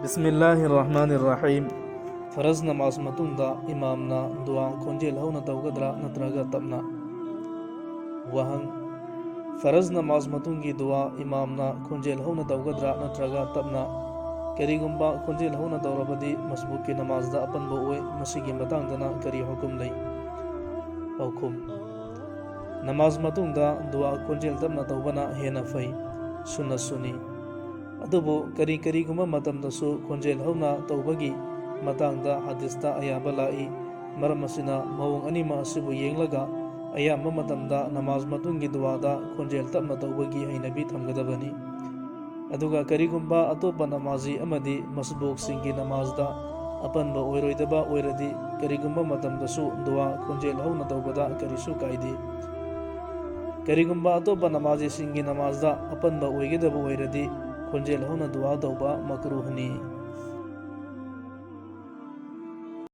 बिस्मिल्लाहिर्रहमानिर्रहीम। फ़रज़ नमाज मतुंगदा इमामना दुआ खोंजेल हौना तौगद्रा नत्रगा तपना। वहंग फ़रज़ नमाज मतुंगी दुआ इमामना खोंजेल हौना तौगद्रा नत्रगा तपना। करीगुंबा खोंजेल हौना तौरबदी मसबूकी नमाजदा अपनबो ओए मसिगी मतांगदना करी हुकुम लई। पाउखुम नमाज मतुंगदा दुआ खोंजेल तपना तौबना हेना फई सुन्ना सुनी। अदुबो करी करीगुंबा मतमदसु खोंजेल हौना तौबगी मतंगदा हदीसता अयाबा लाई। मरम असिना मवंग अनिमा असिबु येंगलगा अयाम्बा मतमदा नमाज मतुंगी दुआदा खोंजेल तपना तौबगी हैनबी थमगदबनी। अदुगा करीगुंबा अतोपा नमाजी अमदी मसबूक सिंगी नमाजदा अपनबा ओइरोइदबा ओइरदी करीगुंबा मतमदसु दुआ खोंजेल हौना तौबदा करीसु कायदे। करीगुंबा अतोपा नमाजी सिंगी नमाजदा अपनबा ओइगदबा ओइरदी खोंजेल हौना दुआ तौबा मकरूहनी।